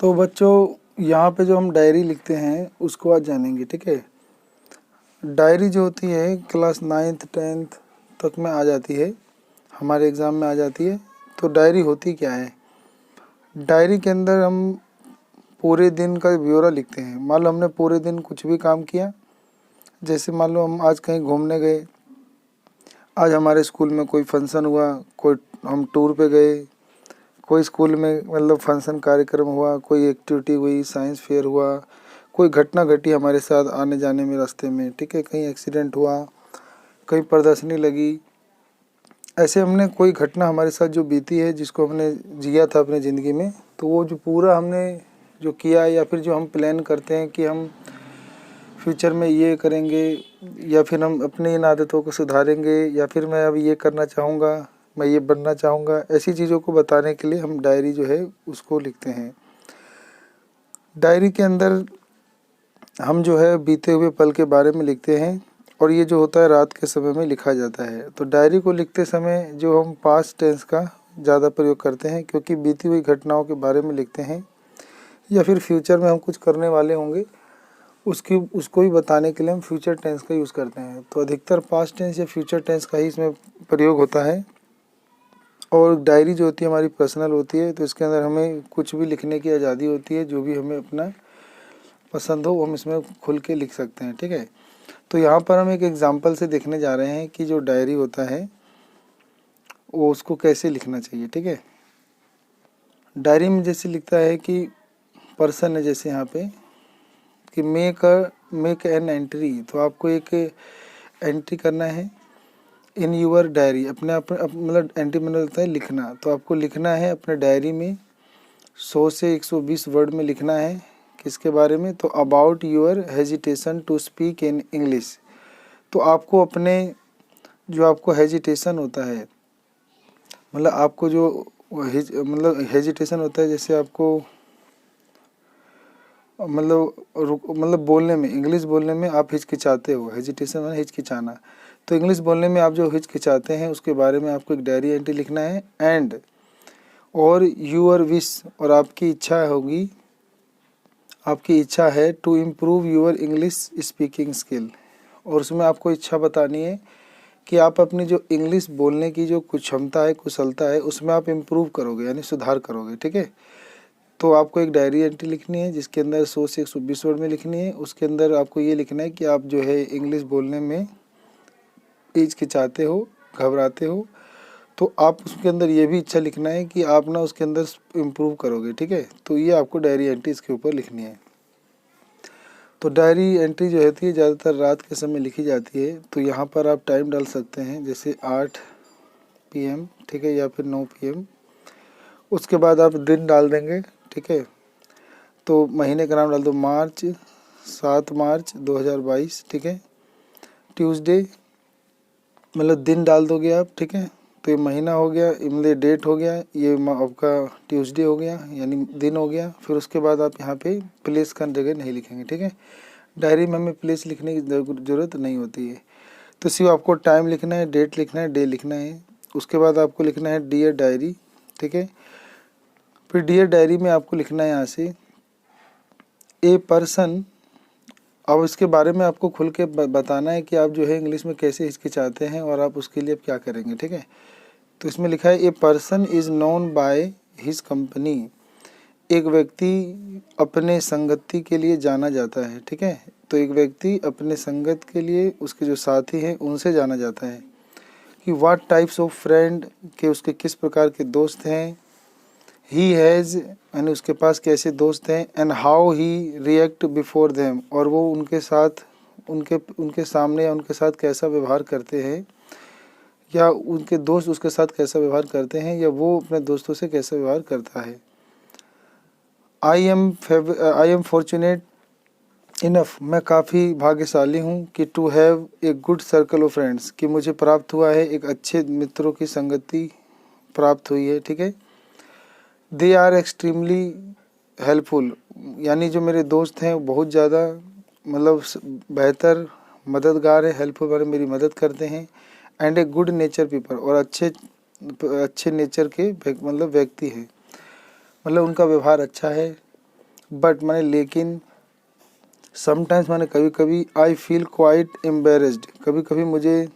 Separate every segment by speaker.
Speaker 1: तो बच्चों यहाँ पे जो हम डायरी लिखते हैं उसको आज जानेंगे, ठीक है। डायरी जो होती है क्लास 9th 10th तक में आ जाती है, हमारे एग्ज़ाम में आ जाती है। तो डायरी होती क्या है? डायरी के अंदर हम पूरे दिन का ब्यौरा लिखते हैं। मान लो हमने पूरे दिन कुछ भी काम किया, जैसे मान लो हम आज कहीं घूमने गए, आज हमारे स्कूल में कोई फंक्शन हुआ, कोई हम टूर पे गए, कोई स्कूल में मतलब फंक्शन कार्यक्रम हुआ, कोई एक्टिविटी हुई, साइंस फेयर हुआ, कोई घटना घटी हमारे साथ आने जाने में रास्ते में, ठीक है, कहीं एक्सीडेंट हुआ, कहीं प्रदर्शनी लगी, ऐसे हमने कोई घटना हमारे साथ जो बीती है, जिसको हमने जिया था अपने ज़िंदगी में, तो वो जो पूरा हमने जो किया या फिर जो हम प्लान करते हैं कि हम फ्यूचर में ये करेंगे या फिर हम अपनी इन आदतों को सुधारेंगे या फिर मैं अब ये करना चाहूँगा, मैं ये बनना चाहूँगा, ऐसी चीज़ों को बताने के लिए हम डायरी जो है उसको लिखते हैं। डायरी के अंदर हम जो है बीते हुए पल के बारे में लिखते हैं और ये जो होता है रात के समय में लिखा जाता है। तो डायरी को लिखते समय जो हम पास्ट टेंस का ज़्यादा प्रयोग करते हैं, क्योंकि बीती हुई घटनाओं के बारे में लिखते हैं या फिर फ्यूचर में हम कुछ करने वाले होंगे उसको ही बताने के लिए हम फ्यूचर टेंस का यूज़ करते हैं। तो अधिकतर पास्ट टेंस या फ्यूचर टेंस का ही इसमें प्रयोग होता है। और डायरी जो होती है हमारी पर्सनल होती है, तो इसके अंदर हमें कुछ भी लिखने की आज़ादी होती है, जो भी हमें अपना पसंद हो वो हम इसमें खुल के लिख सकते हैं, ठीक है। तो यहाँ पर हम एक एग्जांपल से देखने जा रहे हैं कि जो डायरी होता है वो उसको कैसे लिखना चाहिए, ठीक है। डायरी में जैसे लिखता है कि पर्सन है, जैसे यहाँ पे कि मेक एन एंट्री, तो आपको एक एंट्री करना है इन यूअर डायरी, अपने आप मतलब एंट्री मतलब होता है लिखना, तो आपको लिखना है अपने डायरी में 100 से 120 वर्ड में लिखना है। किसके बारे में? तो about your hesitation to speak in English. तो आपको अपने जो आपको हेजिटेशन होता है, मतलब आपको जो मतलब हेजिटेशन होता है, जैसे आपको मतलब बोलने में, इंग्लिश बोलने में आप हिचकिचाते हो, हेजिटेशन मतलब हिचकिचाना, तो इंग्लिश बोलने में आप जो हिचकिचाते हैं उसके बारे में आपको एक डायरी एंट्री लिखना है। एंड और यूअर विश, और आपकी इच्छा होगी, आपकी इच्छा है to improve your English speaking skill, और उसमें आपको इच्छा बतानी है कि आप अपनी जो इंग्लिश बोलने की जो कुछ क्षमता है, कुशलता है, उसमें आप इम्प्रूव करोगे, यानी सुधार करोगे, ठीक है। तो आपको एक डायरी एंट्री लिखनी है जिसके अंदर 100 से 120 वर्ड में लिखनी है। उसके अंदर आपको ये लिखना है कि आप जो है इंग्लिश बोलने में हिचकिचाते हो, घबराते हो, तो आप उसके अंदर ये भी इच्छा लिखना है कि आप ना उसके अंदर इम्प्रूव करोगे, ठीक है। तो ये आपको डायरी एंट्री इसके ऊपर लिखनी है। तो डायरी एंट्री जो होती है ज़्यादातर रात के समय लिखी जाती है। तो यहाँ पर आप टाइम डाल सकते हैं, जैसे 8 PM, ठीक है, या फिर 9 PM। उसके बाद आप दिन डाल देंगे, ठीक है। तो महीने का नाम डाल दो मार्च, 7 मार्च 2022, ठीक है, ट्यूसडे, मतलब दिन डाल दोगे आप, ठीक है। तो ये महीना हो गया, मतलब डेट हो गया, ये आपका ट्यूसडे हो गया, यानी दिन हो गया। फिर उसके बाद आप यहाँ पे प्लेस का जगह नहीं लिखेंगे, ठीक है। डायरी में हमें प्लेस लिखने की ज़रूरत नहीं होती है। तो सिर्फ आपको टाइम लिखना है, डेट लिखना है, डे लिखना है। उसके बाद आपको लिखना है डियर डायरी, ठीक है। फिर डियर डायरी में आपको लिखना है यहाँ से ए पर्सन। अब इसके बारे में आपको खुल के बताना है कि आप जो है इंग्लिश में कैसे हिचकिचाते हैं और आप उसके लिए क्या करेंगे, ठीक है। तो इसमें लिखा है a person is known by his company, एक व्यक्ति अपने संगति के लिए जाना जाता है, ठीक है। तो एक व्यक्ति अपने संगत के लिए, उसके जो साथी हैं उनसे जाना जाता है। कि व्हाट टाइप्स ऑफ फ्रेंड, के उसके किस प्रकार के दोस्त हैं। ही हैज़, यानी उसके पास कैसे दोस्त हैं। And how he react before them, और वो उनके साथ उनके सामने या उनके साथ कैसा व्यवहार करते हैं, या उनके दोस्त उसके साथ कैसा व्यवहार करते हैं, या वो अपने दोस्तों से कैसा व्यवहार करता है। आई एम फॉर्चुनेट इनफ, मैं काफ़ी भाग्यशाली हूँ कि to have a good circle of friends, कि मुझे प्राप्त हुआ है एक अच्छे मित्रों की संगति प्राप्त हुई है, ठीक है। दे आर एक्सट्रीमली हेल्पफुल, यानी जो मेरे दोस्त हैं वो बहुत ज़्यादा मतलब बेहतर मददगार है, हेल्पफुल वाले मेरी मदद करते हैं। And a good nature people, और अच्छे नेचर के मतलब व्यक्ति हैं, मतलब उनका व्यवहार अच्छा है, बट माने लेकिन, समटाइम्स माने कभी कभी, आई फील क्वाइट एम्बेरस्ड, कभी कभी मुझे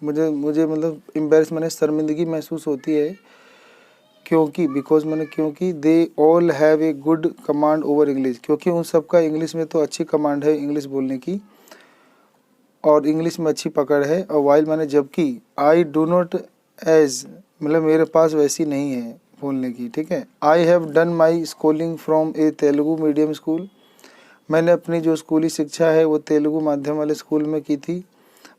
Speaker 1: मुझे मुझे मतलब एम्बेरस माने शर्मिंदगी महसूस होती है, क्योंकि बिकॉज मैंने क्योंकि they all have a good command over English, क्योंकि उन सब का इंग्लिश में तो अच्छी कमांड है इंग्लिश बोलने की, और इंग्लिश में अच्छी पकड़ है। और वाइल मैंने जबकि, आई डू नॉट एज मतलब मेरे पास वैसी नहीं है बोलने की, ठीक है। I have done my schooling from A Telugu medium school, मैंने अपनी जो स्कूली शिक्षा है वो तेलुगु माध्यम वाले स्कूल में की थी।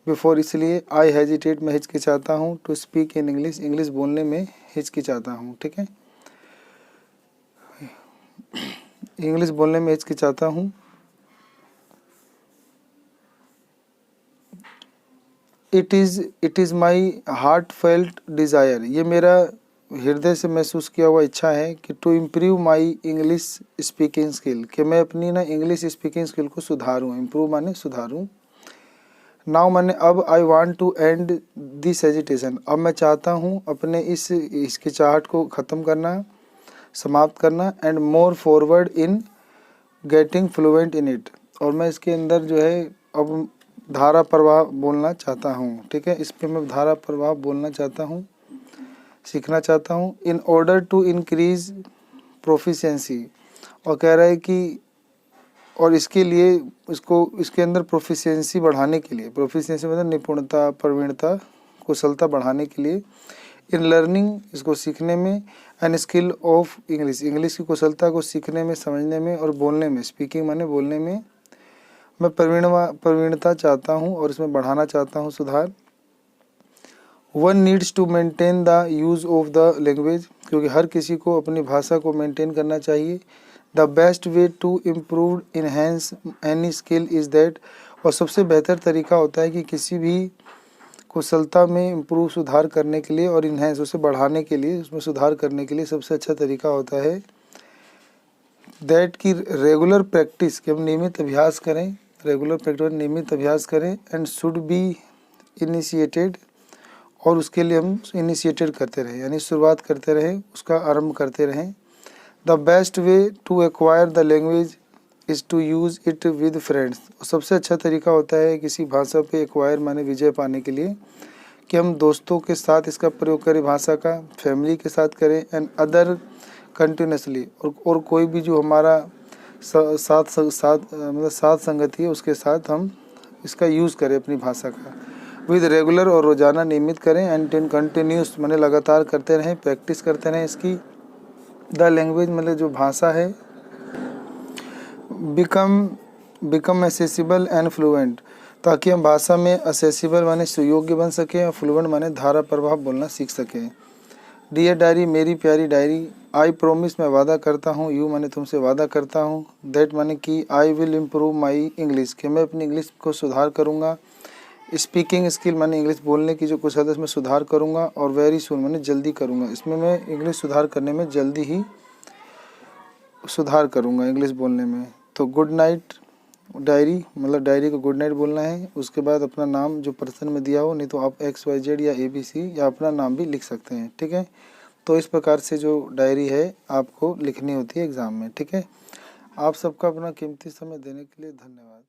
Speaker 1: बिफोर, इसलिए, आई हेजिटेट मैं हिचकिचाता हूँ, to speak in English English बोलने में हिचकिचाता हूँ, ठीक है, इंग्लिश बोलने में हिचकिचाता हूँ। It is my heart felt desire, ये मेरा हृदय से महसूस किया हुआ इच्छा है कि to improve my English speaking skill, कि मैं अपनी ना इंग्लिश स्पीकिंग स्किल को सुधारूँ, इम्प्रूव माने सुधारूँ। नाउ मैंने अब, I want to end this hesitation, अब मैं चाहता हूँ अपने इस हिचकिचाहट को ख़त्म करना, समाप्त करना, and more forward in getting fluent in it, और मैं इसके अंदर जो है अब धारा प्रवाह बोलना चाहता हूँ, ठीक है, इस पर मैं धारा प्रवाह बोलना चाहता हूँ, सीखना चाहता हूँ। In order to increase proficiency, और कह रहा है कि और इसके लिए इसको इसके अंदर प्रोफिशिएंसी बढ़ाने के लिए, प्रोफिशिएंसी मतलब निपुणता, प्रवीणता, कुशलता बढ़ाने के लिए, इन लर्निंग इसको सीखने में, and skill of English English की कुशलता को सीखने में, समझने में और बोलने में, स्पीकिंग माने बोलने में मैं प्रवीणता चाहता हूँ और इसमें बढ़ाना चाहता हूँ सुधार। One needs to maintain the use of the language, क्योंकि हर किसी को अपनी भाषा को मेंटेन करना चाहिए। The best way to improve enhance any skill is that, और सबसे बेहतर तरीका होता है कि किसी भी कुशलता में इम्प्रूव सुधार करने के लिए और इन्हेंस उसे बढ़ाने के लिए, उसमें सुधार करने के लिए सबसे अच्छा तरीका होता है दैट की रेगुलर प्रैक्टिस, कि हम नियमित अभ्यास करें, रेगुलर प्रैक्टिस नियमित अभ्यास करें, एंड शुड बी इनिशिएटेड, और उसके लिए हम इनिशिएटेड करते रहें, यानी शुरुआत करते रहें, उसका आरंभ करते रहें। The best way to acquire the language is to use it with friends, सबसे अच्छा तरीका होता है किसी भाषा पे एक्वायर माने विजय पाने के लिए कि हम दोस्तों के साथ इसका प्रयोग करें भाषा का, फैमिली के साथ करें, एंड अदर कंटिन्यूसली, और कोई भी जो हमारा साथ संगति है उसके साथ हम इसका यूज़ करें अपनी भाषा का, विद रेगुलर और रोज़ाना नियमित करें, एंड कंटिन्यूस माने लगातार करते रहें, प्रैक्टिस करते रहें इसकी। द लैंग्वेज मतलब जो भाषा है, बिकम एसेसिबल एंड फ्लुएंट, ताकि हम भाषा में असेसिबल माने सुयोग्य बन सकें और फ्लुएंट माने धारा प्रवाह बोलना सीख सकें। डियर डायरी, मेरी प्यारी डायरी, आई प्रोमिस मैं वादा करता हूँ, यू माने तुमसे वादा करता हूँ, दैट माने कि I will improve my English, कि मैं अपनी इंग्लिश को सुधार करूँगा, स्पीकिंग स्किल माने इंग्लिश बोलने की जो कुशलता है इसमें सुधार करूँगा, और वेरी सून माने जल्दी करूँगा, इसमें मैं इंग्लिश सुधार करने में जल्दी ही सुधार करूँगा इंग्लिश बोलने में। तो गुड नाइट डायरी, मतलब डायरी को गुड नाइट बोलना है, उसके बाद अपना नाम जो पर्सन में दिया हो, नहीं तो आप XYZ या ABC या अपना नाम भी लिख सकते हैं, ठीक है। तो इस प्रकार से जो डायरी है आपको लिखनी होती है एग्ज़ाम में, ठीक है। आप सबका अपना कीमती समय देने के लिए धन्यवाद।